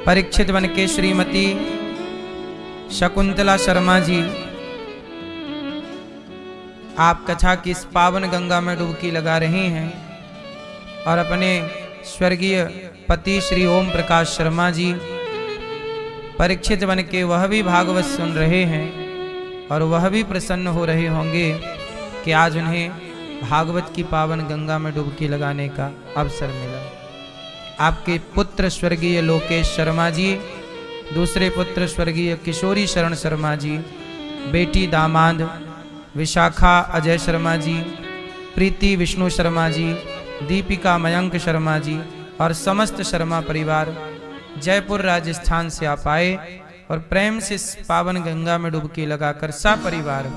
Parikshit one के श्रीमती शकुंतला शर्मा जी, आप कथा की इस पावन गंगा में डुबकी लगा रही हैं और अपने स्वर्गीय पति श्री ओम प्रकाश शर्मा जी परीक्षित वन के वह भी भागवत सुन रहे हैं और वह भी प्रसन्न हो रहे होंगे कि आज उन्हें भागवत की पावन गंगा में डुबकी लगाने का अवसर मिला। आपके पुत्र स्वर्गीय लोकेश शर्मा जी, दूसरे पुत्र स्वर्गीय किशोरी शरण शर्मा जी, बेटी दामाद विशाखा अजय शर्मा जी, प्रीति विष्णु शर्मा जी, दीपिका मयंक शर्मा जी और समस्त शर्मा परिवार जयपुर राजस्थान से आप आए और प्रेम से इस पावन गंगा में डुबकी लगाकर सपरिवार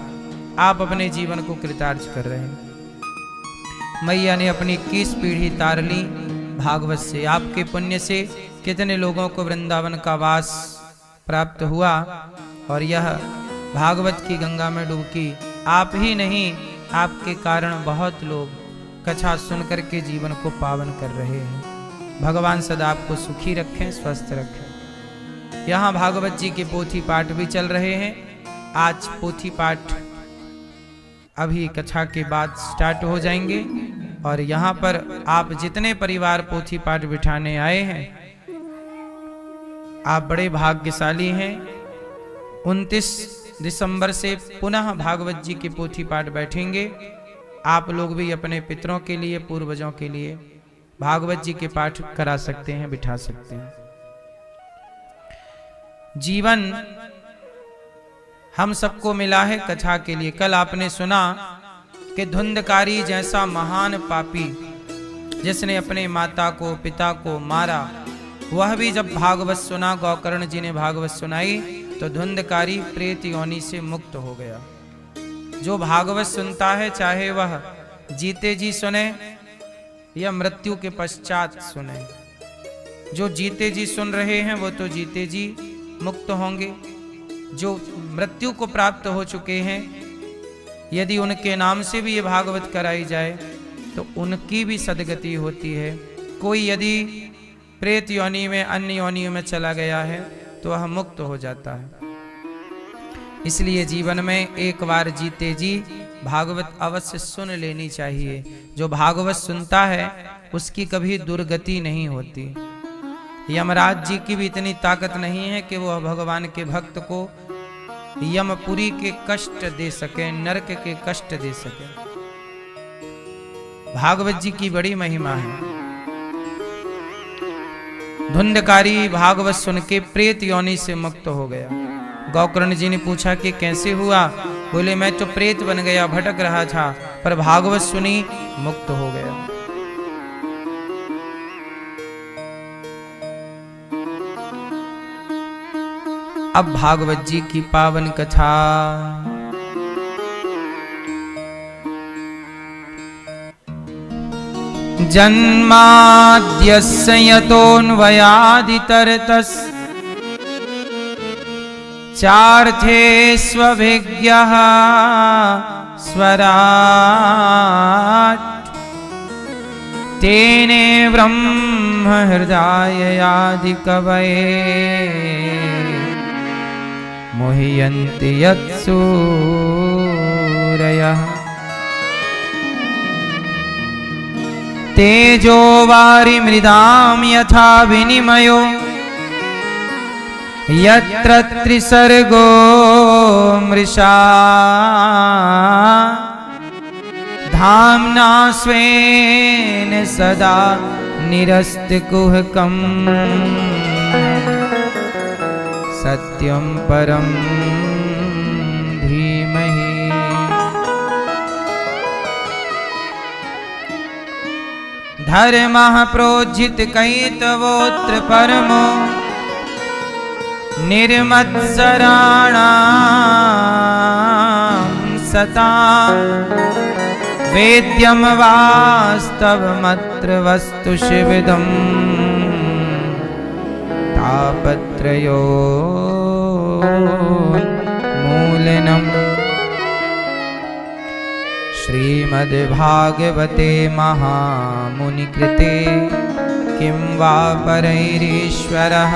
आप अपने जीवन को कृतार्थ कर रहे हैं। मैया ने अपनी 21 पीढ़ी तार ली भागवत से। आपके पुण्य से कितने लोगों को वृंदावन का वास प्राप्त हुआ और यह भागवत की गंगा में डुबकी आप ही नहीं, आपके कारण बहुत लोग कथा सुनकर के जीवन को पावन कर रहे हैं। भगवान सदा आपको सुखी रखें, स्वस्थ रखें। यहाँ भागवत जी के पोथी पाठ भी चल रहे हैं। आज पोथी पाठ अभी कथा के बाद स्टार्ट हो जाएंगे और यहाँ पर आप जितने परिवार पोथी पाठ बिठाने आए हैं आप बड़े भाग्यशाली हैं। 29 दिसंबर से पुनः भागवत जी के पोथी पाठ बैठेंगे। आप लोग भी अपने पितरों के लिए, पूर्वजों के लिए भागवत जी के पाठ करा सकते हैं, बिठा सकते हैं। जीवन हम सबको मिला है कथा के लिए। कल आपने सुना कि धुंधकारी जैसा महान पापी जिसने अपने माता को पिता को मारा, वह भी जब भागवत सुना, गौकर्ण जी ने भागवत सुनाई, तो धुंधकारी प्रेत योनि से मुक्त हो गया। जो भागवत सुनता है, चाहे वह जीते जी सुने या मृत्यु के पश्चात सुने, जो जीते जी सुन रहे हैं वो तो जीते जी मुक्त होंगे। जो मृत्यु को प्राप्त हो चुके हैं, यदि उनके नाम से भी ये भागवत कराई जाए तो उनकी भी सदगति होती है। कोई यदि प्रेत योनि में, अन्य योनियों में चला गया है तो वह मुक्त हो जाता है। इसलिए जीवन में एक बार जीते जी भागवत अवश्य सुन लेनी चाहिए। जो भागवत सुनता है उसकी कभी दुर्गति नहीं होती। यमराज जी की भी इतनी ताकत नहीं है कि वह भगवान के भक्त को यमपुरी के कष्ट दे सके, नरक के कष्ट दे सके। भागवत जी की बड़ी महिमा है। धुंधकारी भागवत सुन के प्रेत योनि से मुक्त हो गया। गौकर्ण जी ने पूछा कि कैसे हुआ? बोले मैं तो प्रेत बन गया, भटक रहा था, पर भागवत सुनी, मुक्त हो गया। अब भागवत जी की पावन कथा। जन्माद्यस्य यतोऽन्वयादितरतस् चार्थेष्वभिज्ञः स्वराट् तेने ब्रह्म हृदयादिकवये मुह्यन्ति यत्सूरयः तेजो वारिमृदां यथा विनिमयो यत्र त्रिसर्गो मृषा धाम्ना स्वेन सदा निरस्तकुहकम् सत्यं परं धीमहि। धर्मः प्रोज्झित कैतवोऽत्र परमो निर्मत्सराणां सतां वेद्यं वास्तवमत्र वस्तु शिविदं तापत्रयोन्मूलनम्। श्रीमद्भागवते महामुनिकृते किं वा परैरीश्वरः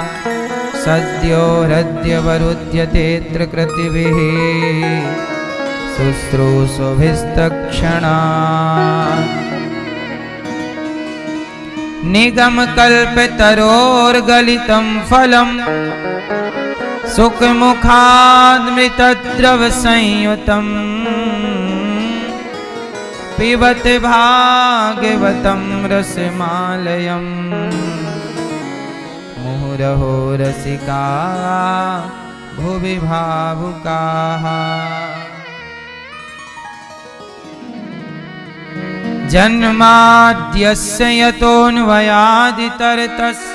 सद्यो हृद्यवरुध्यतेऽत्र कृतिभिः शुश्रूषुभिस्तक्षणा निगमकल्पतरोर्गलितं फलं सुखमुखादमृतद्रवसंयुतं पिबत भागवतं रसमालयम् मुहुरहो रसिका भुवि भावुकाः जन्माद्यस्य यतोऽन्वयादितरतस्।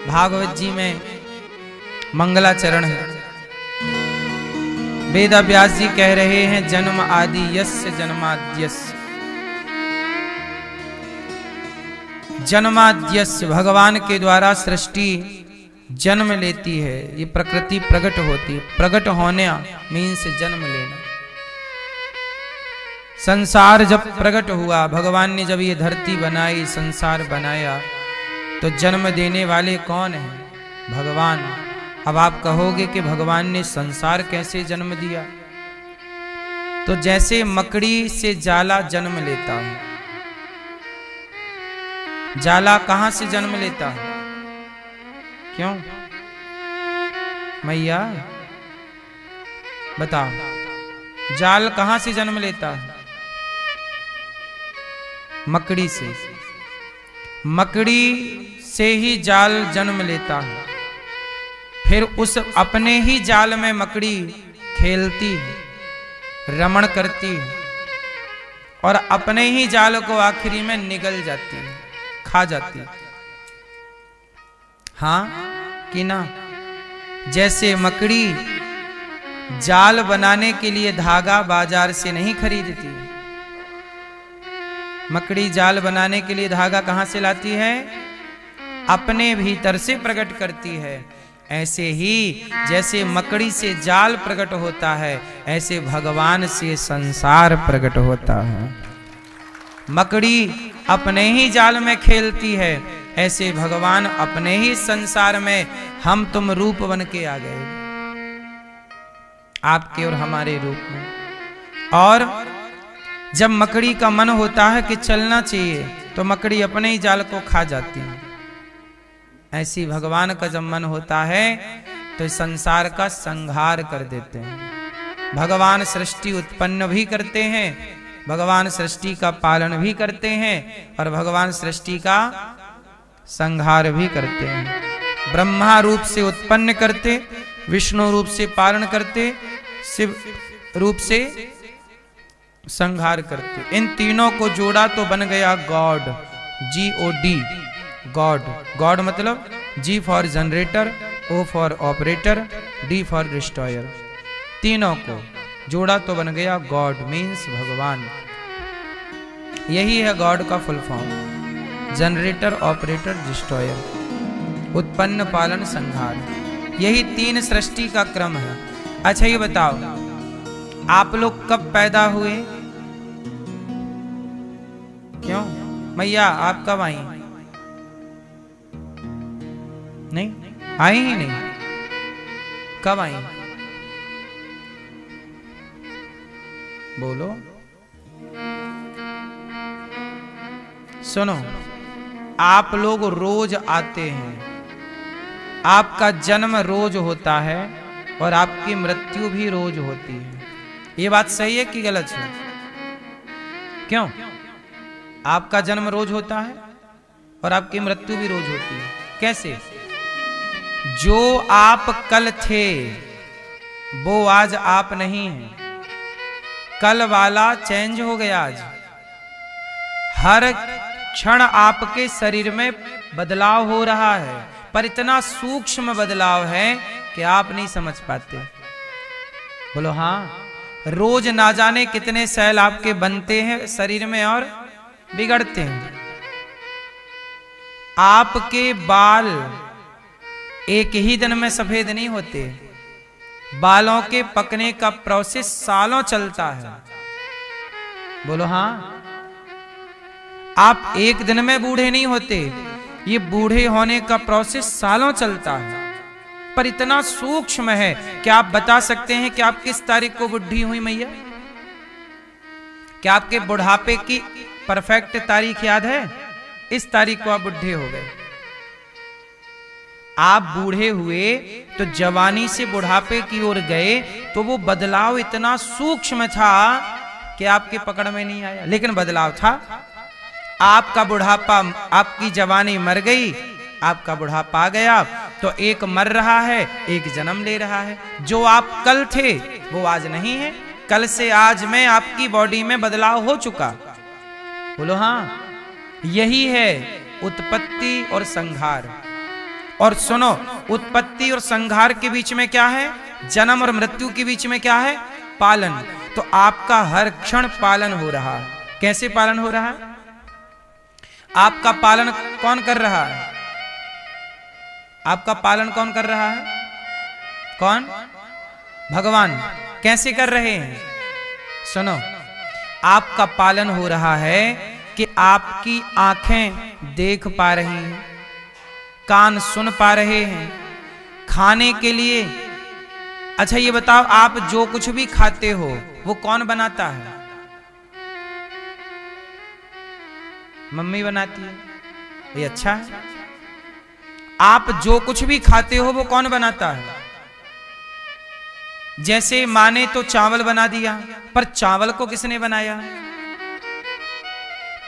भागवत जी में मंगलाचरण है। वेद व्यास जी कह रहे हैं जन्म आदि यस्य जन्माद्यस्य। जन्माद्यस्य भगवान के द्वारा सृष्टि जन्म लेती है, ये प्रकृति प्रकट होती है। प्रकट होने मीन्स जन्म लेना। संसार जब प्रकट हुआ, भगवान ने जब ये धरती बनाई, संसार बनाया, तो जन्म देने वाले कौन हैं? भगवान। अब आप कहोगे कि भगवान ने संसार कैसे जन्म दिया? तो जैसे मकड़ी से जाला जन्म लेता है। जाला कहां से जन्म लेता है? क्यों मैया बताओ, जाल कहां से जन्म लेता है? मकड़ी से। मकड़ी से ही जाल जन्म लेता है। फिर उस अपने ही जाल में मकड़ी खेलती है, रमण करती है और अपने ही जाल को आखिरी में निगल जाती है, खा जाती है। हाँ कि ना? जैसे मकड़ी जाल बनाने के लिए धागा बाजार से नहीं खरीदती। मकड़ी जाल बनाने के लिए धागा कहां से लाती है? अपने भीतर से प्रकट करती है। ऐसे ही जैसे मकड़ी से जाल प्रकट होता है, ऐसे भगवान से संसार प्रकट होता है। मकड़ी अपने ही जाल में खेलती है, ऐसे भगवान अपने ही संसार में हम तुम रूप बन के आ गए, आपके और हमारे रूप में। और जब मकड़ी का मन होता है कि चलना चाहिए, तो मकड़ी अपने ही जाल को खा जाती है। ऐसी भगवान का जब मन होता है तो संसार का संहार कर देते हैं। भगवान सृष्टि उत्पन्न भी करते हैं, भगवान सृष्टि का पालन भी करते हैं और भगवान सृष्टि का संहार भी करते हैं। ब्रह्मा रूप से उत्पन्न करते, विष्णु रूप से पालन करते, शिव रूप से संहार करते। इन तीनों को जोड़ा तो बन गया गॉड, GOD, गॉड। गॉड मतलब G for generator, O for operator, D for destroyer. तीनों को जोड़ा तो बन गया गॉड, मीन्स भगवान। यही है गॉड का full form, generator, operator, destroyer, उत्पन्न, पालन, संहार। यही तीन सृष्टि का क्रम है। अच्छा ये बताओ, आप लोग कब पैदा हुए? क्यों मैया आप कब आई? नहीं आई ही नहीं। कब आई? बोलो। सुनो, आप लोग रोज आते हैं, आपका जन्म रोज होता है और आपकी मृत्यु भी रोज होती है। ये बात सही है कि गलत है? क्यों? आपका जन्म रोज होता है और आपकी मृत्यु भी रोज होती है। कैसे? जो आप कल थे वो आज आप नहीं हैं। कल वाला चेंज हो गया आज। हर क्षण आपके शरीर में बदलाव हो रहा है, पर इतना सूक्ष्म बदलाव है कि आप नहीं समझ पाते। बोलो हाँ। रोज ना जाने कितने सेल आपके बनते हैं शरीर में और बिगड़ते हैं। आपके बाल एक ही दिन में सफेद नहीं होते, बालों के पकने का प्रोसेस सालों चलता है। बोलो हाँ। आप एक दिन में बूढ़े नहीं होते, ये बूढ़े होने का प्रोसेस सालों चलता है। पर इतना सूक्ष्म है कि आप बता सकते हैं कि आप किस तारीख को बुढ़ी हुई मैया? क्या आपके बुढ़ापे की परफेक्ट तारीख याद है? इस तारीख को आप बुढ़े हो गए। आप बूढ़े हुए तो जवानी से बुढ़ापे की ओर गए, तो वो बदलाव इतना सूक्ष्म था कि आपके पकड़ में नहीं आया, लेकिन बदलाव था। आपका बुढ़ापा, आपकी जवानी मर गई, आपका बुढ़ापा आ गया, तो एक मर रहा है, एक जन्म ले रहा है। जो आप कल थे वो आज नहीं है, कल से आज में आपकी बॉडी में बदलाव हो चुका। बोलो हाँ, यही है उत्पत्ति और संहार। और सुनो, उत्पत्ति और संहार के बीच में क्या है? जन्म और मृत्यु के बीच में क्या है? पालन। तो आपका हर क्षण पालन हो रहा है। कैसे पालन हो रहा है? आपका पालन कौन कर रहा है? आपका पालन कौन कर रहा है? कौन? भगवान। कैसे कर रहे हैं? सुनो, आपका पालन हो रहा है कि आपकी आंखें देख पा रही हैं, कान सुन पा रहे हैं, खाने के लिए। अच्छा ये बताओ, आप जो कुछ भी खाते हो वो कौन बनाता है? मम्मी बनाती है। ये अच्छा है। आप जो कुछ भी खाते हो वो कौन बनाता है? जैसे माँ ने तो चावल बना दिया, पर चावल को किसने बनाया?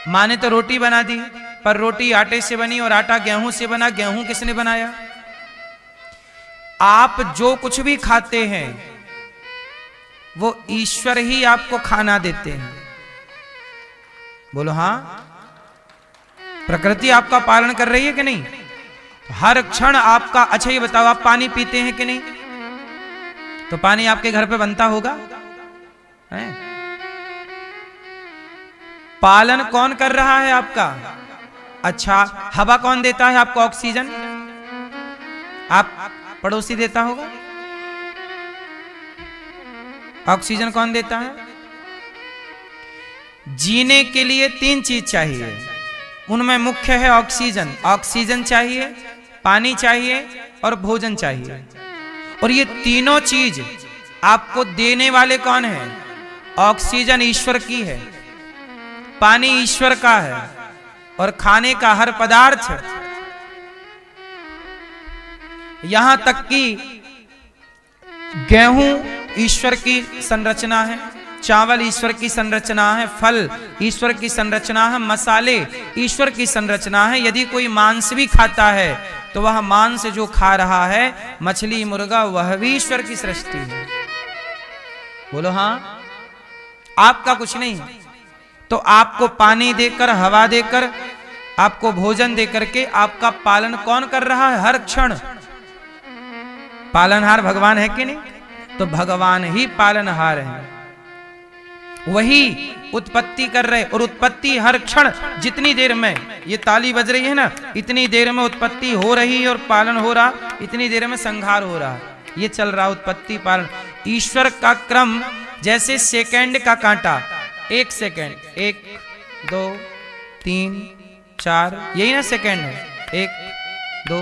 माँ ने तो रोटी बना दी, पर रोटी आटे से बनी और आटा गेहूं से बना, गेहूं किसने बनाया? आप जो कुछ भी खाते हैं वो ईश्वर ही आपको खाना देते हैं। बोलो हाँ, प्रकृति आपका पालन कर रही है कि नहीं? हर क्षण आपका। अच्छा ये बताओ, आप पानी पीते हैं कि नहीं? तो पानी आपके घर पे बनता होगा है? पालन कौन कर रहा है आपका? अच्छा, हवा कौन देता है आपको? ऑक्सीजन आप पड़ोसी देता होगा। ऑक्सीजन कौन देता है? जीने के लिए 3 चीज चाहिए, उनमें मुख्य है ऑक्सीजन। ऑक्सीजन चाहिए, पानी चाहिए और भोजन चाहिए। और ये तीनों चीज आपको देने वाले कौन है? ऑक्सीजन ईश्वर की है, पानी ईश्वर का है, और खाने का हर पदार्थ, यहां तक कि गेहूं ईश्वर की संरचना है, चावल ईश्वर की संरचना है, फल ईश्वर की संरचना है, मसाले ईश्वर की संरचना है। यदि कोई मांस भी खाता है तो वह मांस जो खा रहा है, मछली मुर्गा, वह भी ईश्वर की सृष्टि है। बोलो हाँ, आपका कुछ नहीं। तो आपको पानी देकर, हवा देकर, आपको भोजन देकर के आपका पालन कौन कर रहा है? हर क्षण पालनहार भगवान है कि नहीं? तो भगवान ही पालनहार है, वही उत्पत्ति कर रहे। और उत्पत्ति हर क्षण, जितनी देर में ये ताली बज रही है ना, इतनी देर में उत्पत्ति हो रही और पालन हो रहा, इतनी देर में संहार हो रहा। ये चल रहा उत्पत्ति पालन। ईश्वर का क्रम जैसे सेकंड का कांटा, 1 सेकंड, 1 2 3 4, यही ना सेकंड है? 1 2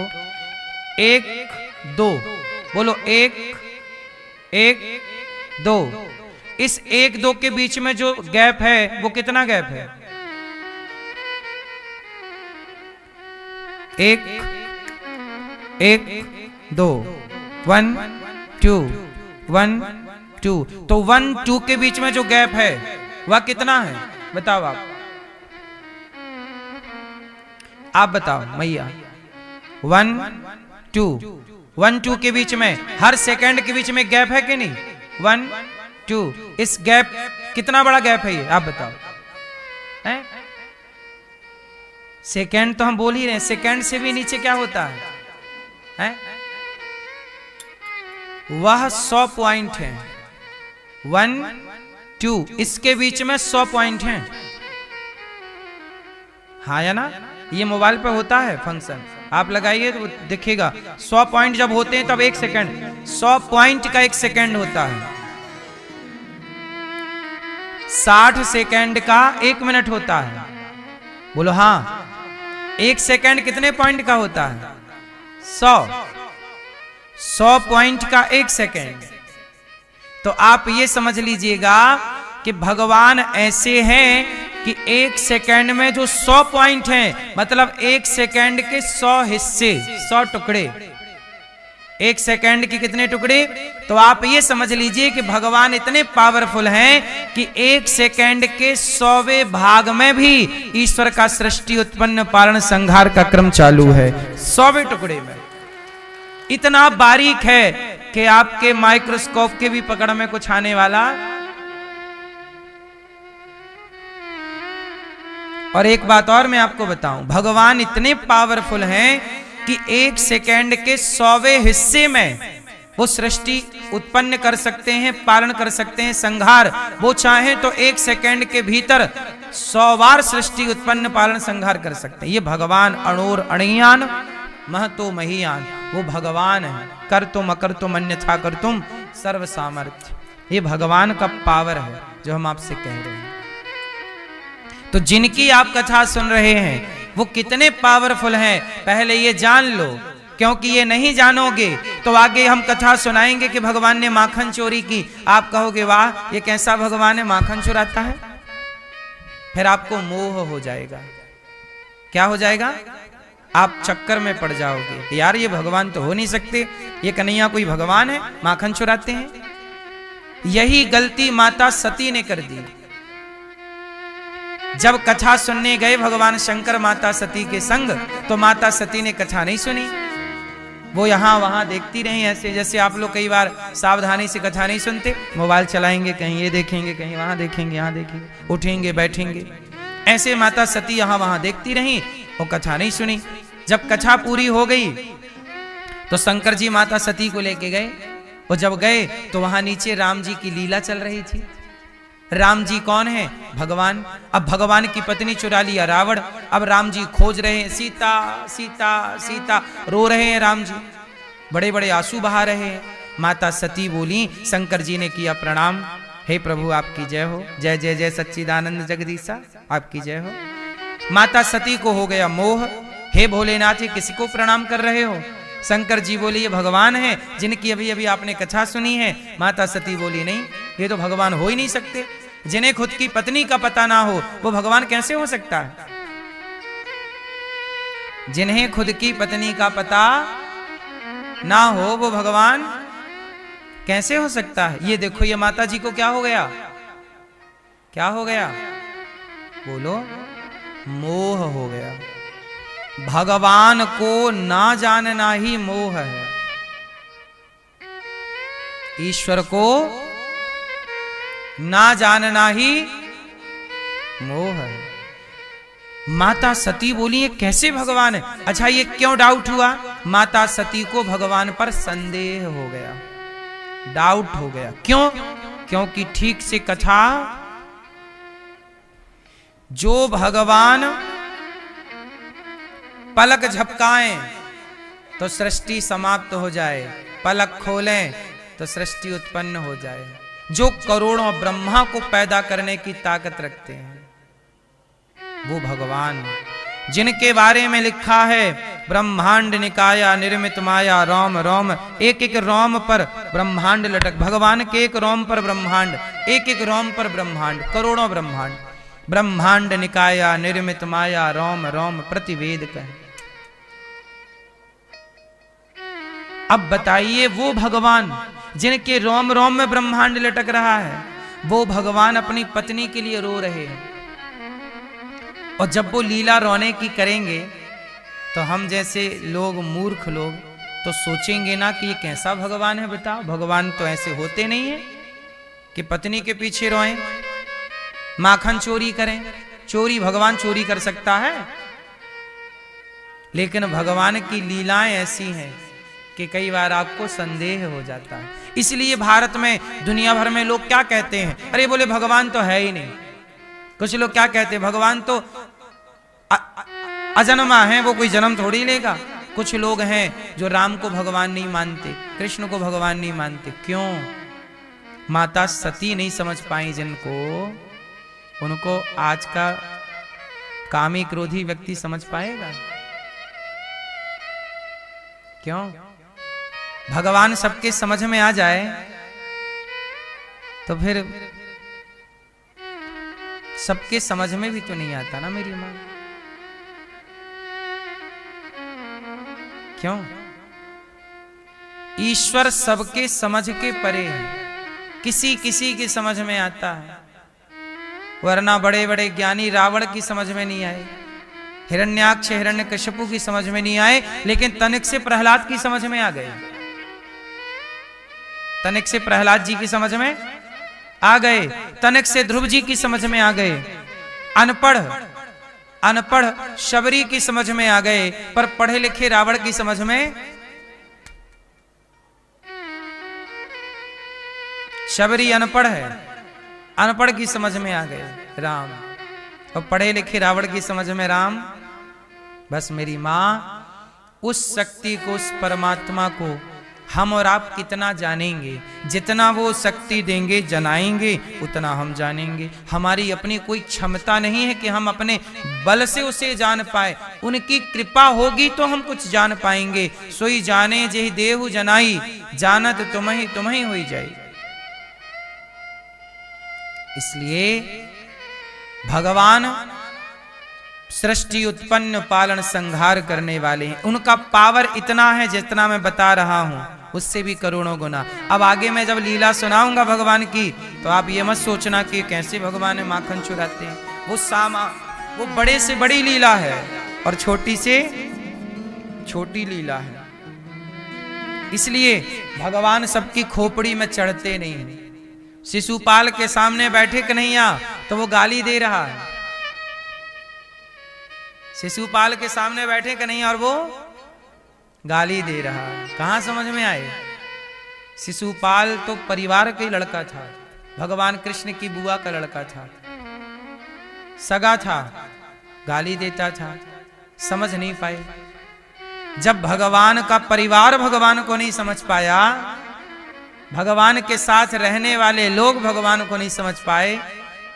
1 2, बोलो 1 1 2। इस 1 2 के बीच में जो गैप है वो कितना गैप है? 1 1 2 1 2 1 2। तो 1 2 के बीच में जो गैप है वह कितना है? बताओ आप बताओ मैया। 1 2 1 2 के बीच में, हर सेकंड के बीच में गैप है कि नहीं? 1 2। इस गैप, कितना बड़ा गैप है ये? आप बताओ। सेकंड तो हम बोल ही रहे हैं, सेकंड से भी नीचे क्या होता है? वह 100 पॉइंट है। 1 2, इसके बीच में 100 पॉइंट हैं। हाँ या ना? ये मोबाइल पे होता है फंक्शन, आप लगाइए तो दिखेगा। 100 पॉइंट जब होते हैं तब 1 सेकंड, 100 पॉइंट का 1 सेकंड होता है। 60 सेकंड का 1 मिनट होता है। बोलो हाँ, 1 सेकंड कितने पॉइंट का होता है? 100। 100 पॉइंट का 1 सेकेंड। तो आप ये समझ लीजिएगा कि भगवान ऐसे हैं कि 1 सेकेंड में जो 100 पॉइंट हैं, मतलब 1 सेकेंड के 100 हिस्से, 100 टुकड़े। 1 सेकेंड के कितने टुकड़े? तो आप ये समझ लीजिए कि भगवान इतने पावरफुल हैं कि 1 सेकेंड के 100वें भाग में भी ईश्वर का सृष्टि उत्पन्न पालन संहार का क्रम चालू है। 100वें टुकड़े में इतना बारीक है कि आपके माइक्रोस्कोप के भी पकड़ में कुछ आने वाला। और एक बात और मैं आपको बताऊं, भगवान इतने पावरफुल हैं कि 1 सेकेंड के 100वें हिस्से में वो सृष्टि उत्पन्न कर सकते हैं, पालन कर सकते हैं, संहार। वो चाहें तो 1 सेकेंड के भीतर 100 बार सृष्टि उत्पन्न पालन संहार कर सकते हैं। ये भगवान अणोर अणियान महतो महीयान, वो भगवान है। कर तुम अकर तुम अन्यथा कर तुम सर्व सामर्थ्य, ये भगवान का पावर है जो हम आपसे कह रहे हैं। तो जिनकी आप कथा सुन रहे हैं वो कितने पावरफुल हैं, पहले ये जान लो, क्योंकि ये नहीं जानोगे तो आगे हम कथा सुनाएंगे कि भगवान ने माखन चोरी की। आप कहोगे वाह ये कैसा भगवान है, माखन चुराता है। फिर आपको मोह हो जाएगा। क्या हो जाएगा? आप चक्कर में पड़ जाओगे, यार ये भगवान तो हो नहीं सकते, ये कन्हैया कोई भगवान है, माखन चुराते हैं। यही गलती माता सती ने कर दी। जब कथा सुनने गए भगवान शंकर माता सती के संग, तो माता सती ने कथा नहीं सुनी। वो यहां वहां देखती रही, ऐसे जैसे आप लोग कई बार सावधानी से कथा नहीं सुनते, मोबाइल चलाएंगे, कहीं ये देखेंगे, कहीं वहां देखेंगे, यहां देखेंगे, उठेंगे बैठेंगे। ऐसे माता सती यहां वहां देखती रही, वो कथा नहीं सुनी। जब कथा पूरी हो गई तो शंकर जी माता सती को लेके गए। वो जब गए तो वहां नीचे राम जी की लीला चल रही थी। राम जी कौन है? भगवान। अब भगवान की पत्नी चुरा लिया रावण। अब राम जी खोज रहे हैं, सीता सीता सीता, रो रहे हैं राम जी, बड़े बड़े आंसू बहा रहे हैं। माता सती बोली, शंकर जी ने किया प्रणाम, हे प्रभु आपकी जय हो, जय जय जय सच्चिदानंद जगदीशा आपकी जय हो। माता सती को हो गया मोह, हे भोलेनाथ किसी को प्रणाम कर रहे हो? शंकर जी बोले ये भगवान है जिनकी अभी अभी आपने कथा सुनी है। माता सती बोली नहीं, ये तो भगवान हो ही नहीं सकते। जिन्हें खुद की पत्नी का पता ना हो वो भगवान कैसे हो सकता है? जिन्हें खुद की पत्नी का पता ना हो वो भगवान कैसे हो सकता है? ये देखो ये माता जी को क्या हो गया? क्या हो गया? बोलो, मोह हो गया। भगवान को ना जानना ही मोह है। ईश्वर को ना जानना ही मोह है। माता सती बोली ये कैसे भगवान है? अच्छा ये क्यों डाउट हुआ? माता सती को भगवान पर संदेह हो गया, डाउट हो गया। क्यों? क्योंकि ठीक से कथा, जो भगवान पलक झपकाएं तो सृष्टि समाप्त हो जाए, पलक खोलें तो सृष्टि उत्पन्न हो जाए, जो करोड़ों ब्रह्मा को पैदा करने की ताकत रखते हैं वो भगवान, जिनके बारे में लिखा है ब्रह्मांड निकाया निर्मित माया रोम रोम, एक एक रोम पर ब्रह्मांड लटक। भगवान के एक रोम पर ब्रह्मांड, एक एक रोम पर ब्रह्मांड, करोड़ों ब्रह्मांड। ब्रह्मांड निकाया निर्मित माया रोम रोम प्रतिवेद कहे। अब बताइए वो भगवान जिनके रोम रोम में ब्रह्मांड लटक रहा है, वो भगवान अपनी पत्नी के लिए रो रहे हैं। और जब वो लीला रोने की करेंगे तो हम जैसे लोग, मूर्ख लोग, तो सोचेंगे ना कि ये कैसा भगवान है। बताओ, भगवान तो ऐसे होते नहीं है कि पत्नी के पीछे रोएं, माखन चोरी करें। चोरी भगवान चोरी कर सकता है? लेकिन भगवान की लीलाएं ऐसी हैं कि कई बार आपको संदेह हो जाता है। इसलिए भारत में, दुनिया भर में लोग क्या कहते हैं? अरे बोले भगवान तो है ही नहीं। कुछ लोग क्या कहते हैं? भगवान तो अजन्मा है, वो कोई जन्म थोड़ी लेगा। कुछ लोग हैं जो राम को भगवान नहीं मानते, कृष्ण को भगवान नहीं मानते। क्यों? माता सती नहीं समझ पाई जिनको, उनको आज का कामी क्रोधी व्यक्ति समझ पाएगा? क्यों? भगवान सबके समझ में आ जाए तो फिर सबके समझ में भी तो नहीं आता ना मेरी मां। क्यों? ईश्वर सबके समझ के परे है, किसी किसी की समझ में आता है, वरना बड़े बड़े ज्ञानी रावण की समझ में नहीं आए, हिरण्याक्ष हिरण्यकशिपु की समझ में नहीं आए, लेकिन तनिक से प्रहलाद की समझ में आ गए। तनिक से प्रहलाद जी की समझ में आ गए, तनिक से ध्रुव जी की समझ में आ गए, अनपढ़ शबरी की समझ में आ गए, पर पढ़े लिखे रावण की समझ में, शबरी अनपढ़ है, अनपढ़ की समझ में आ गए राम, और पढ़े लिखे रावण की समझ में राम। बस मेरी मां, उस शक्ति को, उस परमात्मा को हम और आप कितना जानेंगे, जितना वो शक्ति देंगे जनाएंगे उतना हम जानेंगे। हमारी अपनी कोई क्षमता नहीं है कि हम अपने बल से उसे जान पाए, उनकी कृपा होगी तो हम कुछ जान पाएंगे। सोई जाने जेहि देहु जनाई, जानत तुम्हें होई जाई। इसलिए भगवान सृष्टि उत्पन्न पालन संहार करने वाले हैं। उनका पावर इतना है जितना मैं बता रहा हूं, उससे भी करोड़ों गुना। अब आगे मैं जब लीला सुनाऊंगा भगवान की, तो आप ये मत सोचना कि कैसे भगवान माखन चुराते हैं। वो बड़े से बड़ी लीला है और छोटी से छोटी लीला है। इसलिए भगवान सबकी खोपड़ी में चढ़ते नहीं। शिशुपाल के सामने बैठे कन्हैया तो वो गाली दे रहा है, शिशुपाल के सामने बैठे कन्हैया और वो गाली दे रहा है। कहां समझ में आए? शिशुपाल तो परिवार का ही लड़का था, भगवान कृष्ण की बुआ का लड़का था, सगा था, गाली देता था, समझ नहीं पाए। जब भगवान का परिवार भगवान को नहीं समझ पाया, भगवान के साथ रहने वाले लोग भगवान को नहीं समझ पाए,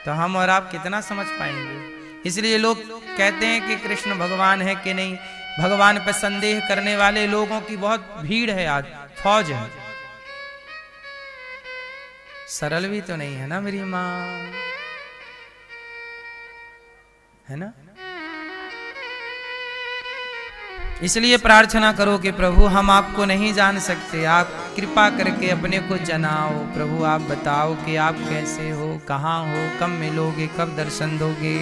तो हम और आप कितना समझ पाएंगे। इसलिए लोग कहते हैं कि कृष्ण भगवान है कि नहीं, भगवान पर संदेह करने वाले लोगों की बहुत भीड़ है, आज फौज है। सरल भी तो नहीं है ना मेरी मां, है ना? इसलिए प्रार्थना करो कि प्रभु हम आपको नहीं जान सकते, आप कृपा करके अपने को जनाओ। प्रभु आप बताओ कि आप कैसे हो, कहाँ हो, कब मिलोगे, कब दर्शन दोगे।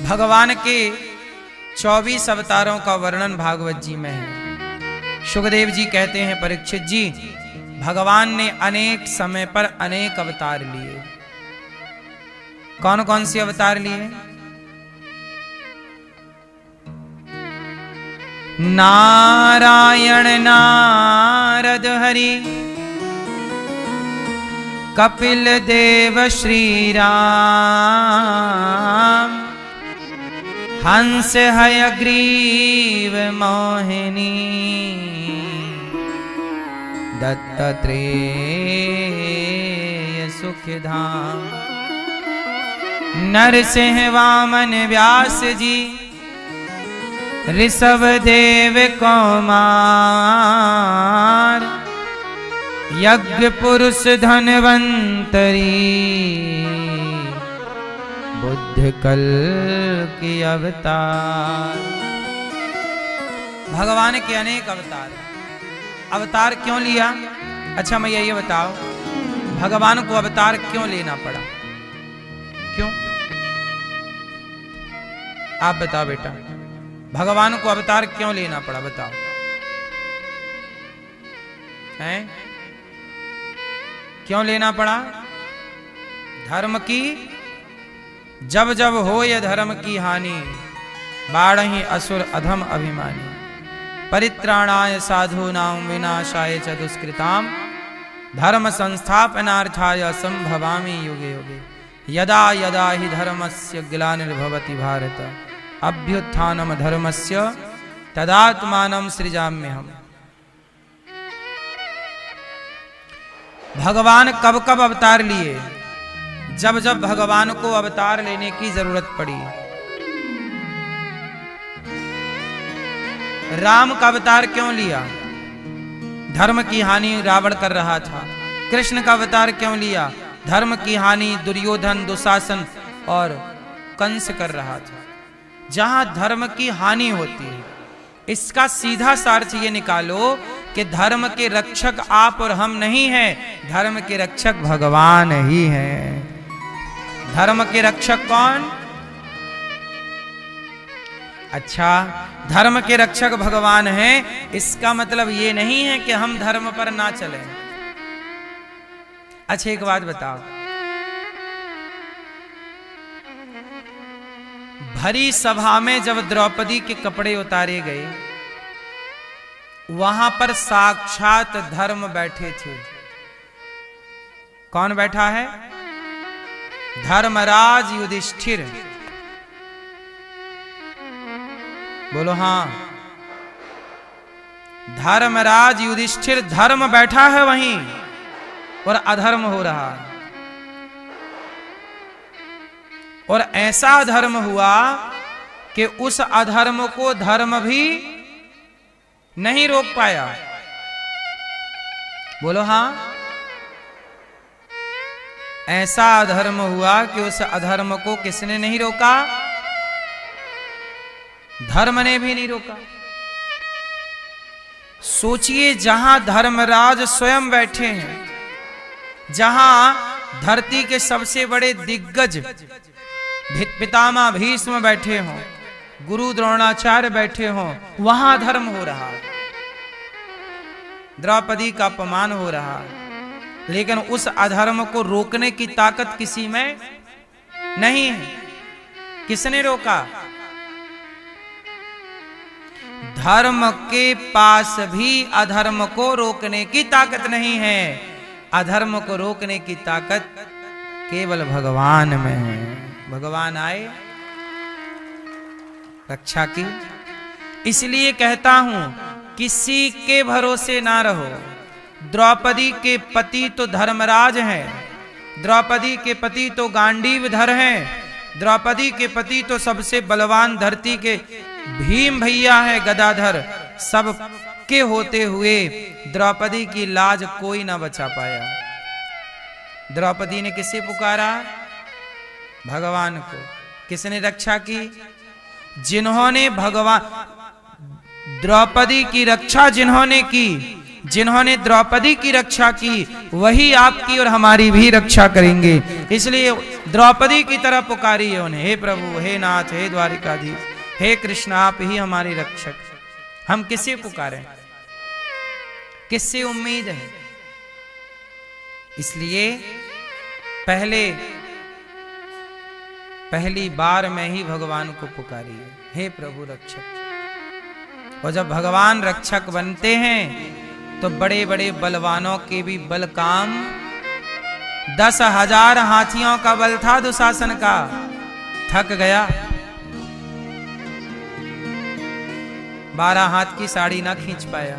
भगवान के 24 अवतारों का वर्णन भागवत जी में है। सुखदेव जी कहते हैं, परीक्षित जी, भगवान ने अनेक समय पर अनेक अवतार लिए। कौन कौन से अवतार लिए? नारायण नारद हरि, कपिल देव श्री राम, हंस हयग्रीव मोहिनी, दत्तात्रेय सुखधाम, नरसिंह वामन व्यास जी, ऋषभ देव कुमार, यज्ञ पुरुष धनवंतरी, बुद्ध कल की अवतार। भगवान के अनेक अवतार। अवतार क्यों लिया? अच्छा मैं ये बताओ, भगवान को अवतार क्यों लेना पड़ा? क्यों? आप बताओ बेटा, भगवान को अवतार क्यों लेना पड़ा? बताओ। हैं? क्यों लेना पड़ा? धर्म की जब जब हो ये धर्म की हानि, बाढ़हि असुर अधम अभिमानी, परित्राणाय साधूनां विनाशाय च दुष्कृतां, धर्म संस्थापनार्थाय संभवामि युगे युगे, यदा यदा हि धर्मस्य ग्लानिर्भवति भारत, अभ्युत्थानम धर्मस्य तदात्मानं सृजाम्यहम्। भगवान कब कब अवतार लिए? जब जब भगवान को अवतार लेने की जरूरत पड़ी। राम का अवतार क्यों लिया? धर्म की हानि रावण कर रहा था। कृष्ण का अवतार क्यों लिया? धर्म की हानि दुर्योधन, दुशासन और कंस कर रहा था। जहां धर्म की हानि होती है, इसका सीधा सार्थ ये निकालो कि धर्म के रक्षक आप और हम नहीं हैं, धर्म के रक्षक भगवान ही हैं। धर्म के रक्षक कौन? अच्छा, धर्म के रक्षक भगवान हैं, इसका मतलब ये नहीं है कि हम धर्म पर ना चलें। अच्छा एक बात बताओ, भरी सभा में जब द्रौपदी के कपड़े उतारे गए, वहां पर साक्षात धर्म बैठे थे। कौन बैठा है? धर्मराज युधिष्ठिर। बोलो हां। धर्मराज युधिष्ठिर, धर्म बैठा है वहीं और अधर्म हो रहा है। और ऐसा अधर्म हुआ कि उस अधर्म को धर्म भी नहीं रोक पाया। बोलो हां। ऐसा अधर्म हुआ कि उस अधर्म को किसने नहीं रोका? धर्म ने भी नहीं रोका। सोचिए, जहां धर्मराज स्वयं बैठे हैं, जहां धरती के सबसे बड़े दिग्गज पितामह भीष्म बैठे हों, गुरु द्रोणाचार्य बैठे हों, वहां धर्म हो रहा है, द्रौपदी का अपमान हो रहा है। लेकिन उस अधर्म को रोकने की ताकत किसी में नहीं है। किसने रोका? धर्म के पास भी अधर्म को रोकने की ताकत नहीं है। अधर्म को रोकने की ताकत केवल भगवान में है। भगवान आए रक्षा की। इसलिए कहता हूं, किसी के भरोसे ना रहो। द्रौपदी के पति तो धर्मराज हैं, द्रौपदी के पति तो गांडीवधर हैं, द्रौपदी के पति तो सबसे बलवान धरती के भीम भैया है, गदाधर। सब के होते हुए द्रौपदी की लाज कोई ना बचा पाया। द्रौपदी ने किसे पुकारा? भगवान को। किसने रक्षा की? जिन्होंने भगवान द्रौपदी की रक्षा जिन्होंने की, जिन्होंने द्रौपदी की रक्षा की, वही आपकी और हमारी भी रक्षा करेंगे। इसलिए द्रौपदी की तरह पुकारी है उन्हें, हे प्रभु, हे नाथ, हे द्वारिकाधीश, हे कृष्ण, आप ही हमारी रक्षक। हम किसे पुकारें? किससे उम्मीद है? इसलिए पहली बार में ही भगवान को पुकारिए, हे प्रभु रक्षक। और जब भगवान रक्षक बनते हैं तो बड़े बड़े बलवानों के भी बल काम। 10,000 हाथियों का बल था दुशासन का, थक गया। 12 हाथ की साड़ी ना खींच पाया।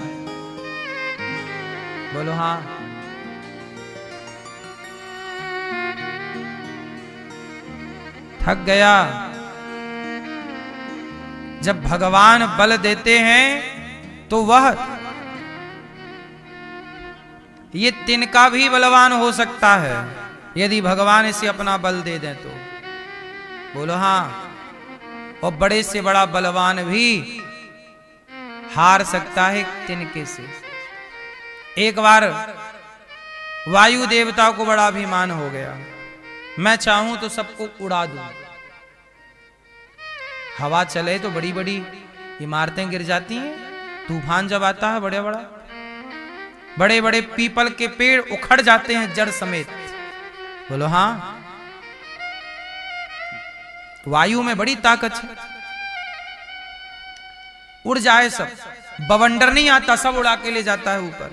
बोलो हां। थक गया। जब भगवान बल देते हैं तो वह ये तिनका भी बलवान हो सकता है, यदि भगवान इसे अपना बल दे दें तो। बोलो हां। और बड़े से बड़ा बलवान भी हार सकता है तिनके से। एक बार वायु देवता को बड़ा अभिमान हो गया, मैं चाहूं तो सबको उड़ा दूं। हवा चले तो बड़ी बड़ी इमारतें गिर जाती हैं, तूफान जब आता है बड़े बड़े पीपल के पेड़ उखड़ जाते हैं जड़ समेत। बोलो हां। वायु में बड़ी ताकत है, उड़ जाए सब, बवंडर नहीं आता, सब उड़ा के ले जाता है ऊपर।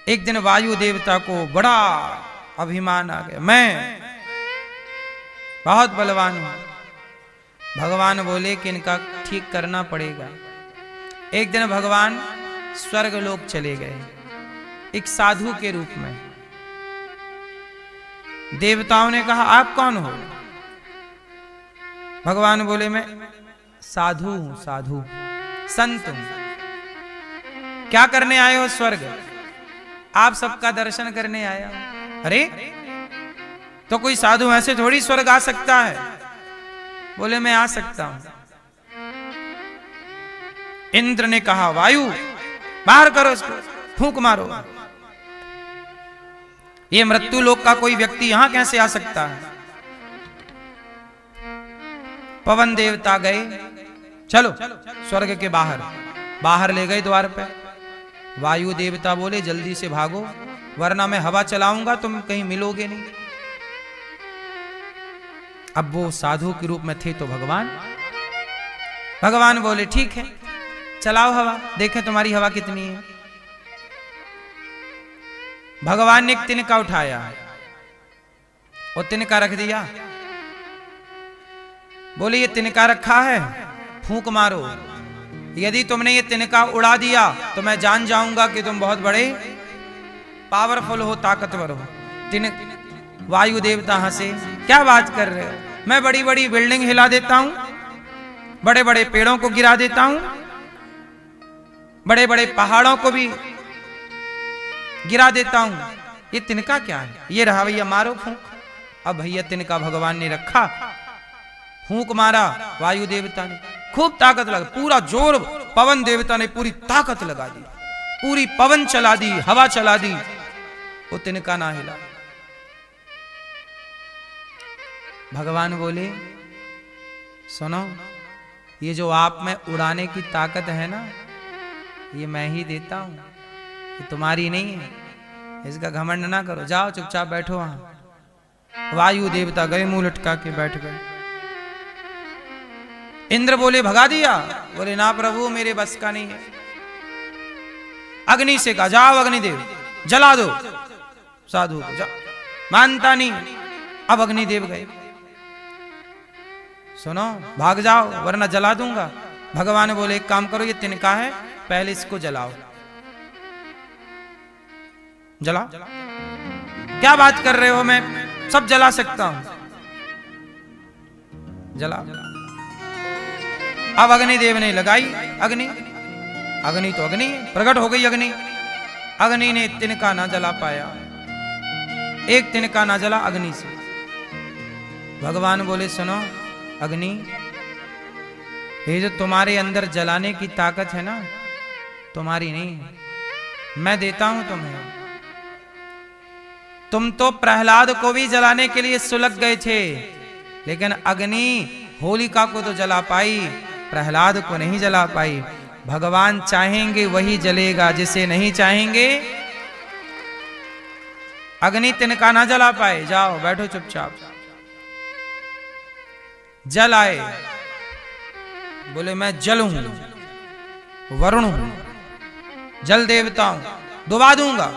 एक दिन वायु देवता को बड़ा अभिमान आ गया, मैं बहुत बलवान हूं। भगवान बोले कि इनका ठीक करना पड़ेगा। एक दिन भगवान स्वर्ग लोक चले गए, एक साधु के रूप में। देवताओं ने कहा, आप कौन हो? भगवान बोले, मैं साधु हूं, साधु। संत हूं। क्या करने आए हो? स्वर्ग। आप सबका दर्शन करने आया हूं। अरे तो कोई साधु ऐसे थोड़ी स्वर्ग आ सकता है। बोले मैं आ सकता हूं। इंद्र ने कहा वायु बाहर करो इसको, फूंक मारो। ये मृत्यु लोक का कोई व्यक्ति यहां कैसे आ सकता है? पवन देवता गए, चलो स्वर्ग के बाहर। बाहर ले गए द्वार पे। वायु देवता बोले जल्दी से भागो, वरना मैं हवा चलाऊंगा तुम कहीं मिलोगे नहीं। अब वो साधु के रूप में थे तो भगवान बोले ठीक है चलाओ हवा, देखें तुम्हारी हवा कितनी है। भगवान ने एक तिनका उठाया और तिनका रख दिया। बोले ये तिनका रखा है, फूंक मारो। यदि तुमने ये तिनका उड़ा दिया तो मैं जान जाऊंगा कि तुम बहुत बड़े पावरफुल हो, ताकतवर हो। वायु देवता हंसे, क्या बात कर रहे हो? मैं बड़ी बड़ी बिल्डिंग हिला देता हूं, बड़े बड़े पेड़ों को गिरा देता हूं, बड़े बड़े पहाड़ों को भी गिरा देता हूं। ये तिनका क्या है? ये रहा भैया, मारो फूंक। अब भैया तिनका भगवान ने रखा, फूंक मारा वायु देवता ने, खूब ताकत लगा, पूरा जोर पवन देवता ने पूरी ताकत लगा दी, पूरी पवन चला दी, हवा चला दी, वो तिनका ना हिला। भगवान बोले सुनो, ये जो आप में उड़ाने की ताकत है ना, ये मैं ही देता हूं, ये तुम्हारी नहीं है, इसका घमंड ना करो, जाओ चुपचाप बैठो वहां। वायु देवता गए, मुंह लटका के बैठ गए। इंद्र बोले भगा दिया? बोले ना प्रभु, मेरे बस का नहीं है। अग्नि से कहा जाओ अग्निदेव जला दो साधु को, जाओ। मानता नहीं। अब अग्निदेव गए, सुनो भाग जाओ वरना जला दूंगा। भगवान बोले एक काम करो, ये तिनका है, पहले इसको जलाओ। जला? क्या बात कर रहे हो, मैं सब जला सकता हूं। जला। अब अग्निदेव ने लगाई अग्नि, अग्नि तो अग्नि है, प्रकट हो गई अग्नि। अग्नि ने तिनका ना जला पाया, एक तिनका ना जला अग्नि से। भगवान बोले सुनो अग्नि, ये जो तुम्हारे अंदर जलाने की ताकत है ना, तुम्हारी नहीं है, मैं देता हूं तुम्हें। तुम तो प्रहलाद को भी जलाने के लिए सुलग गए थे, लेकिन अग्नि होलिका को तो जला पाई, प्रहलाद को नहीं जला पाई। भगवान चाहेंगे वही जलेगा, जिसे नहीं चाहेंगे अग्नि तिनका ना जला पाए। जाओ बैठो चुपचाप। जल आए, बोले मैं जल हूं, वरुण हूं, जल देवता हूं, डुबा दूंगा,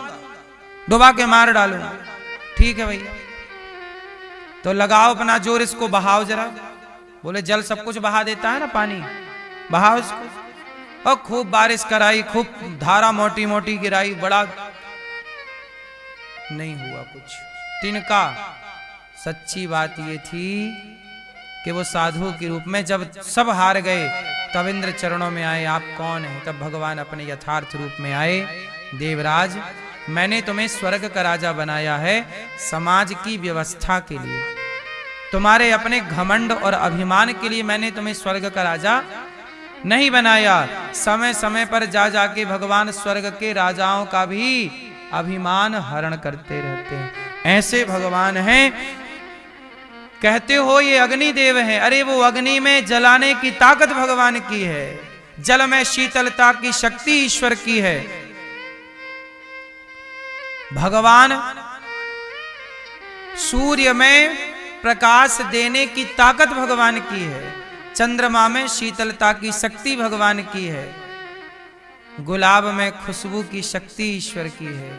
डुबा के मार डालूंगा। ठीक है भैया, तो लगाओ अपना जोर, इसको बहाओ जरा। बोले जल सब कुछ बहा देता है ना, पानी बहाओ इसको। और खूब बारिश कराई, खूब धारा मोटी मोटी गिराई, बड़ा नहीं हुआ कुछ। तिनका सच्ची बात ये थी कि वो साधु के रूप में जब सब हार गए तब इंद्र चरणों में आए, आप कौन है? तब भगवान अपने यथार्थ रूप में आए। देवराज, मैंने तुम्हें स्वर्ग का राजा बनाया है समाज की व्यवस्था के लिए, तुम्हारे अपने घमंड और अभिमान के लिए मैंने तुम्हें स्वर्ग का राजा नहीं बनाया। समय समय पर जा जाके भगवान स्वर्ग के राजाओं का भी अभिमान हरण करते रहते हैं। ऐसे भगवान हैं। कहते हो ये अग्निदेव है, अरे वो अग्नि में जलाने की ताकत भगवान की है, जल में शीतलता की शक्ति ईश्वर की है। भगवान सूर्य में प्रकाश देने की ताकत भगवान की है, चंद्रमा में शीतलता की शक्ति भगवान की है, गुलाब में खुशबू की शक्ति ईश्वर की है,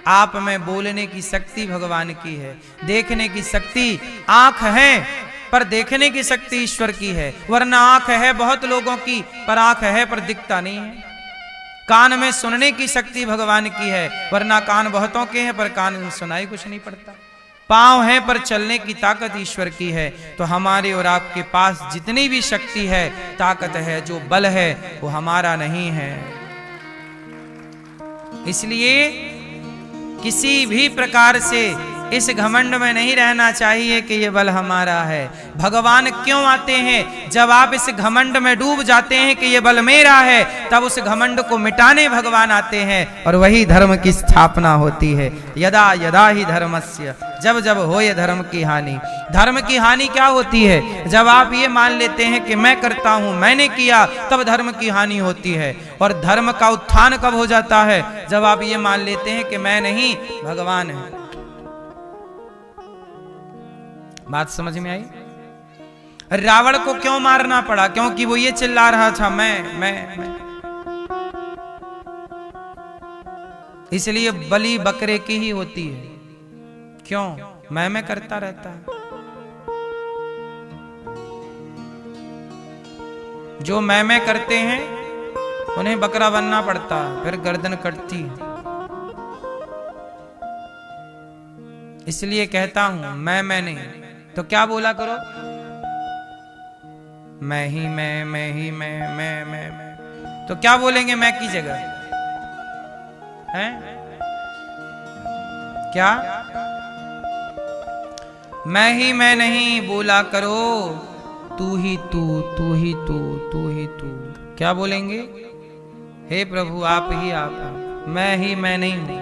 आप में बोलने की शक्ति भगवान की है, देखने की शक्ति, आंख है पर देखने की शक्ति ईश्वर की है, वरना आंख है बहुत लोगों की पर आंख है पर दिखता नहीं है। कान में सुनने की शक्ति भगवान की है, वरना कान बहुतों के हैं पर कान में सुनाई कुछ नहीं पड़ता। पांव हैं पर चलने की ताकत ईश्वर की है। तो हमारे और आपके पास जितनी भी शक्ति है, ताकत है, जो बल है, वो हमारा नहीं है। इसलिए किसी भी प्रकार से इस घमंड में नहीं रहना चाहिए कि ये बल हमारा है। भगवान क्यों आते हैं? जब आप इस घमंड में डूब जाते हैं कि ये बल मेरा है, तब उस घमंड को मिटाने भगवान आते हैं और वही धर्म की स्थापना होती है। यदा यदा ही धर्मस्य, जब जब हो ये धर्म की हानि। धर्म की हानि क्या होती है? जब आप ये मान लेते हैं कि मैं करता हूं, मैंने किया, तब धर्म की हानि होती है। और धर्म का उत्थान कब हो जाता है? जब आप ये मान लेते हैं कि मैं नहीं, भगवान है। बात समझ में आई? रावण को क्यों मारना पड़ा? क्योंकि वो ये चिल्ला रहा था मैं। इसलिए बलि बकरे की ही होती है। क्यों? मैं करता रहता है। जो मैं करते हैं उन्हें बकरा बनना पड़ता है, फिर गर्दन कटती है। इसलिए कहता हूं मैं नहीं, तो क्या बोला करो? मैं ही मैं। तो क्या बोलेंगे मैं की जगह? हैं? क्या? मैं ही मैं नहीं बोला करो, तू ही तू, तू ही तू, तू ही तू। क्या बोलेंगे? हे प्रभु आप ही आप। मैं ही मैं नहीं हूं,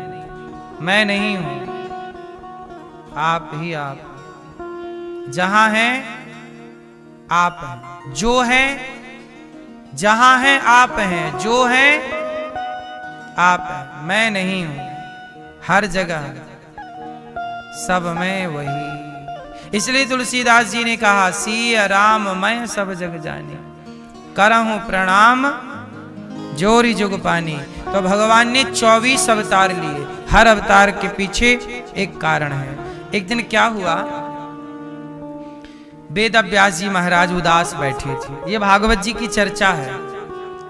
मैं नहीं हूं, आप ही आप। जहां है आप हैं, जो है, जहां है आप हैं, जो है आप हैं। मैं नहीं हूं, हर जगह सब में वही। इसलिए तुलसीदास जी ने कहा, सिय राम मैं सब जग जानी, करहूं प्रणाम जोरी जुग पानी। तो भगवान ने 24 अवतार लिए, हर अवतार के पीछे एक कारण है। एक दिन क्या हुआ, वेद व्यास जी महाराज उदास बैठे थे। ये भागवत जी की चर्चा है।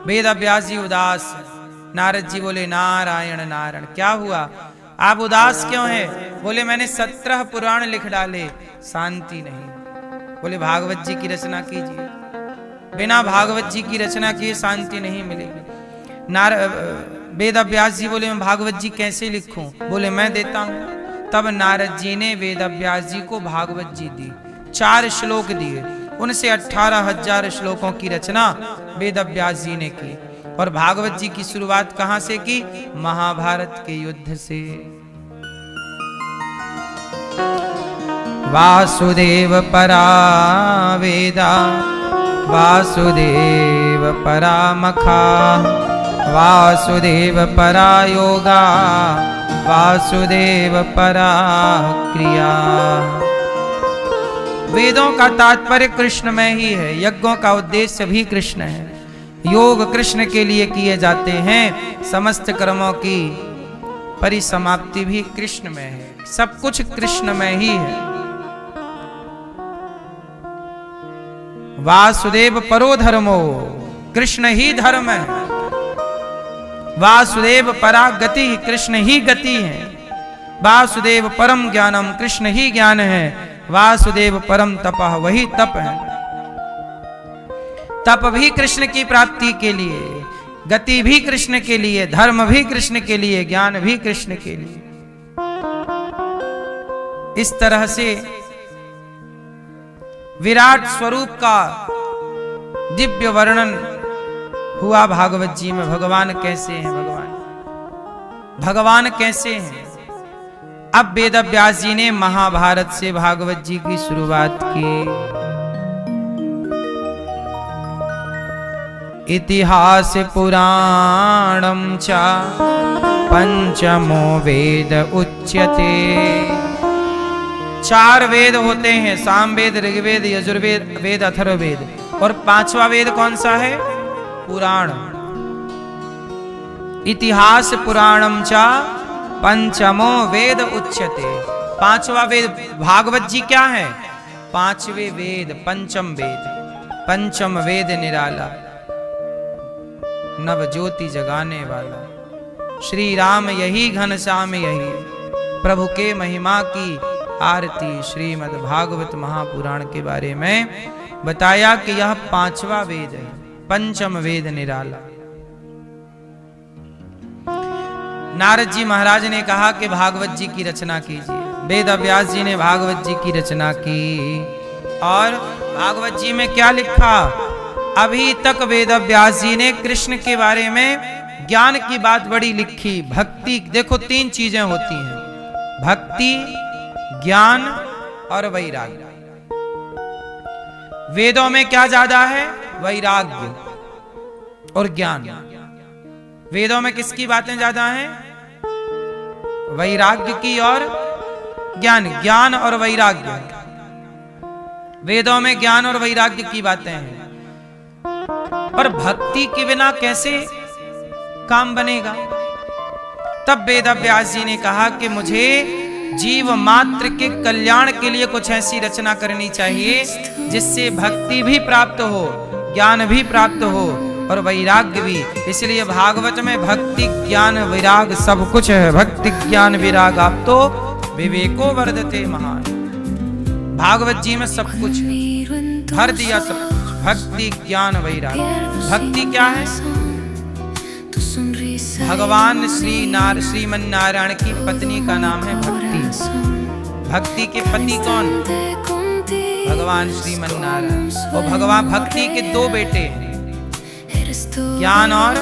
वेद व्यास जी उदास, नारद जी बोले नारायण नारायण। क्या हुआ, आप उदास क्यों हैं? बोले मैंने 17 पुराण लिख डाले, शांति नहीं। बोले भागवत जी की रचना कीजिए, बिना भागवत जी की रचना किए शांति नहीं मिलेगी। वेद व्यास जी बोले मैं भागवत जी कैसे लिखूं? बोले मैं देता हूं। तब नारद जी ने वेद व्यास जी को भागवत जी दी, 4 श्लोक दिए। उनसे 18,000 श्लोकों की रचना वेद व्यास जी ने की। और भागवत जी की शुरुआत कहां से की? महाभारत के युद्ध से। वासुदेव परा वेदा, वासुदेव परा मखा, वासुदेव परा योगा, वासुदेव परा क्रिया। वेदों का तात्पर्य कृष्ण में ही है, यज्ञों का उद्देश्य भी कृष्ण है, योग कृष्ण के लिए किए जाते हैं, समस्त कर्मों की परिसमाप्ति भी कृष्ण में है, सब कुछ कृष्ण में ही है। वासुदेव परो धर्मो, कृष्ण ही धर्म है। वासुदेव परा गति, कृष्ण ही गति है। वासुदेव परम ज्ञानम, कृष्ण ही ज्ञान है। वासुदेव परम तपः, वही तप है। तप भी कृष्ण की प्राप्ति के लिए, गति भी कृष्ण के लिए, धर्म भी कृष्ण के लिए, ज्ञान भी कृष्ण के लिए। इस तरह से विराट स्वरूप का दिव्य वर्णन हुआ भागवत जी में। भगवान कैसे हैं? भगवान कैसे हैं? अब वेद व्यास जी ने महाभारत से भागवत जी की शुरुआत की। इतिहास पुराणम च पंचमो वेद उच्यते। 4 वेद होते हैं, सामवेद, ऋग्वेद, यजुर्वेद, वेद, अथर्ववेद। और 5वां वेद कौन सा है? पुराण। इतिहास पुराणम च पंचमो वेद उच्यते। 5वां वेद भागवत जी क्या है? 5वें वेद, पंचम वेद। पंचम वेद निराला, नव ज्योति जगाने वाला। श्री राम यही घनश्याम यही, प्रभु के महिमा की आरती श्रीमद् भागवत महापुराण के बारे में बताया कि यह 5वां वेद है, पंचम वेद निराला। नारद जी महाराज ने कहा कि भागवत जी की रचना कीजिए। वेद व्यास जी ने भागवत जी की रचना की और भागवत जी में क्या लिखा? अभी तक वेद व्यास जी ने कृष्ण के बारे में ज्ञान की बात बड़ी लिखी। भक्ति, देखो 3 चीजें होती हैं, भक्ति, ज्ञान और वैराग्य। वेदों में क्या ज्यादा है? वैराग्य और ज्ञान। वेदों में किसकी बातें ज्यादा हैं? वैराग्य की और ज्ञान और वैराग्य। वेदों में ज्ञान और वैराग्य की बातें हैं, पर भक्ति के बिना कैसे काम बनेगा? तब वेद व्यास जी ने कहा कि मुझे जीव मात्र के कल्याण के लिए कुछ ऐसी रचना करनी चाहिए जिससे भक्ति भी प्राप्त हो, ज्ञान भी प्राप्त हो और वैराग्य भी। इसलिए भागवत में भक्ति ज्ञान वैराग सब कुछ है। भक्ति ज्ञान वैराग आप तो विवेको वर्धते महान। भागवत जी में सब कुछ है, भर दिया सब कुछ। भक्ति ज्ञान वैराग। भक्ति क्या है? भगवान श्रीमन नारायण की पत्नी का नाम है भक्ति। भक्ति के पति कौन? भगवान श्रीमन नारायण। और भगवान भक्ति के 2 बेटे हैं, ज्ञान और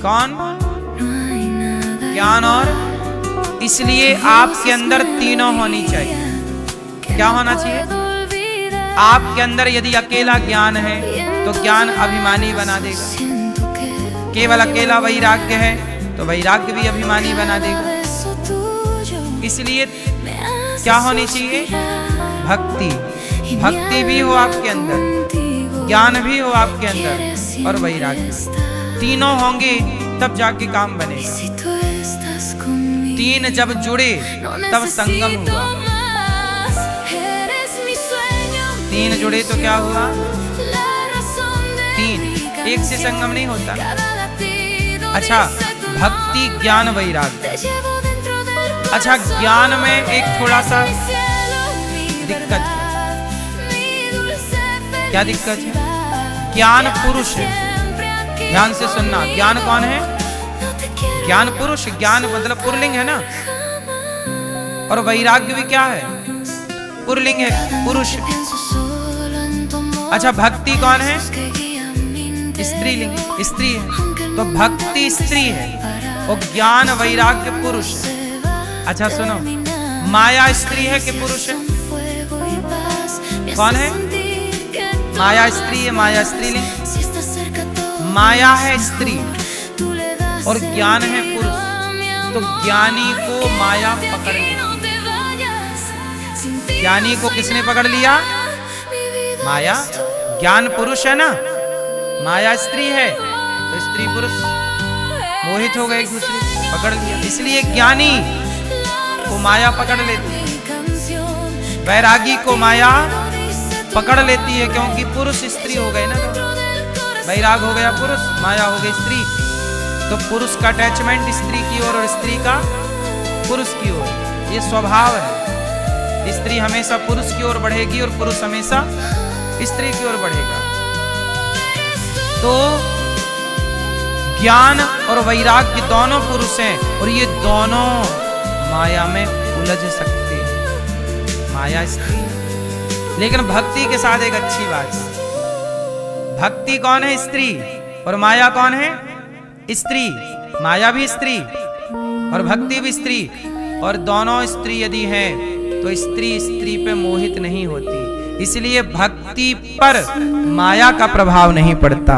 कौन? ज्ञान और। इसलिए आपके अंदर तीनों होनी चाहिए। क्या होना चाहिए? आपके अंदर यदि अकेला ज्ञान है तो ज्ञान अभिमानी बना देगा, केवल अकेला वैराग्य है तो वैराग्य भी अभिमानी बना देगा। इसलिए क्या होनी चाहिए? भक्ति। भक्ति भी हो आपके अंदर, ज्ञान भी हो आपके अंदर और वैराग्य। तीनों होंगे तब जाके काम बनेगा। 3 जब जुड़े तब संगम हुआ। 3 जुड़े तो क्या हुआ? 3 एक से संगम नहीं होता। अच्छा, भक्ति ज्ञान वैराग्य। अच्छा, ज्ञान में एक थोड़ा सा दिक्कत है। क्या दिक्कत है? ज्ञान पुरुष है। ध्यान से सुनना, ज्ञान कौन है? ज्ञान पुरुष। ज्ञान मतलब पुरलिंग है ना, और वैराग्य भी क्या है? पुरलिंग है, पुरुष। अच्छा, भक्ति कौन है? स्त्रीलिंग, स्त्री है। तो भक्ति स्त्री है और ज्ञान वैराग्य पुरुष है। अच्छा सुनो, माया स्त्री है कि पुरुष है? कौन है? माया स्त्री है, माया स्त्रीलिंग। माया है स्त्री और ज्ञान है पुरुष। तो ज्ञानी को माया पकड़ लिया। ज्ञानी को किसने पकड़ लिया? माया। ज्ञान पुरुष है ना, माया स्त्री है, तो स्त्री पुरुष मोहित हो गए एक दूसरे, पकड़ लिया। इसलिए ज्ञानी को माया पकड़ लेती है, वैरागी को माया पकड़ लेती है, क्योंकि पुरुष स्त्री हो गए ना। वैराग हो गया पुरुष, माया हो गई स्त्री। तो पुरुष का अटैचमेंट स्त्री की ओर और स्त्री का पुरुष की ओर, ये स्वभाव है। स्त्री हमेशा पुरुष की ओर बढ़ेगी और पुरुष हमेशा स्त्री की ओर बढ़ेगा। तो ज्ञान और वैराग्य दोनों पुरुष हैं और ये दोनों माया में उलझ सकते हैं। माया स्त्री, लेकिन भक्ति के साथ एक अच्छी बात है। भक्ति कौन है? स्त्री। और माया कौन है? स्त्री। माया भी स्त्री और भक्ति भी स्त्री, और दोनों स्त्री यदि हैं तो स्त्री स्त्री पे मोहित नहीं होती। इसलिए भक्ति पर माया का प्रभाव नहीं पड़ता।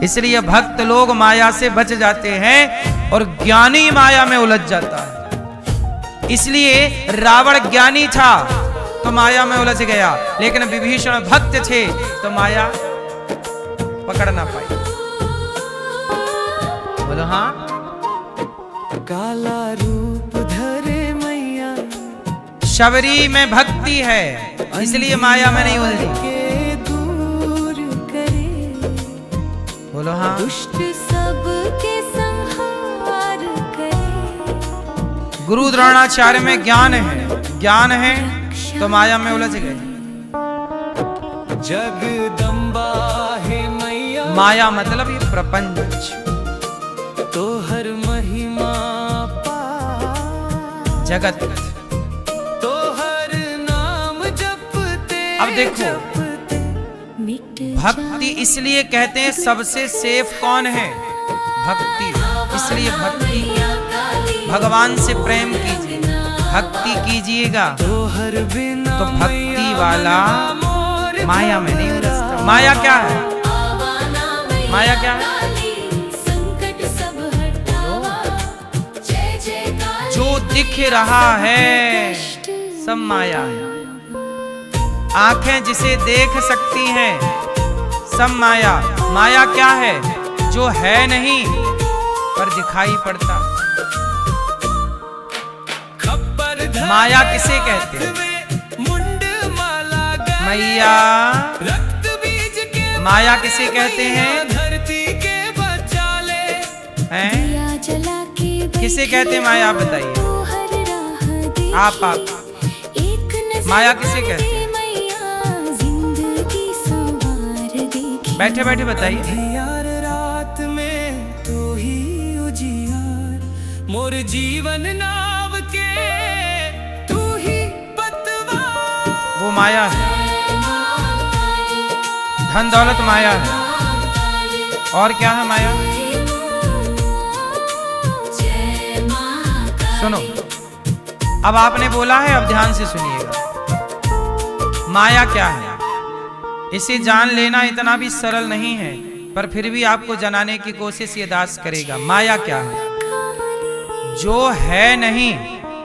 इसलिए भक्त लोग माया से बच जाते हैं और ज्ञानी माया में उलझ जाता है। इसलिए रावण ज्ञानी था तो माया में उलझ गया, लेकिन विभीषण भक्त थे तो माया पकड़ ना पाई। बोलो हाँ। काला रूप धरे मैया, शबरी में भक्ति है इसलिए माया में नहीं उलझी। बोलो हाँ। दुष्ट सबके संहार करे। गुरु द्रोणाचार्य में ज्ञान है, ज्ञान है तो माया में उलझ गए। जगदम्बा है मैया, माया मतलब ये प्रपंच, तो हर महिमा पा, जगत। तो हर नाम जपते। अब देखो, भक्ति इसलिए कहते हैं सबसे सेफ कौन है? भक्ति। इसलिए भक्ति, भगवान से प्रेम कीजिए, भक्ति कीजिएगा तो भक्ति वाला माया में नहीं उलझता। माया क्या है? माया क्या है? जो दिख रहा है सब माया है। आंखें जिसे देख सकती हैं सब माया। माया क्या है? जो है नहीं पर दिखाई पड़ता। माया किसे कहते हैं? मैया। माया किसे कहते हैं? हैं? किसे कहते हैं माया? आप बताइए। आप माया किसे कहते हैं? बैठे बैठे बताइए। रात में तू ही उजियार, मोर जीवन नाव के तू ही पतवार। वो माया है, धन दौलत माया है। और क्या है माया? सुनो, अब आपने बोला है, अब ध्यान से सुनिएगा। माया क्या है इसे जान लेना इतना भी सरल नहीं है, पर फिर भी आपको जनाने की कोशिश ये दास करेगा। माया क्या है? जो है नहीं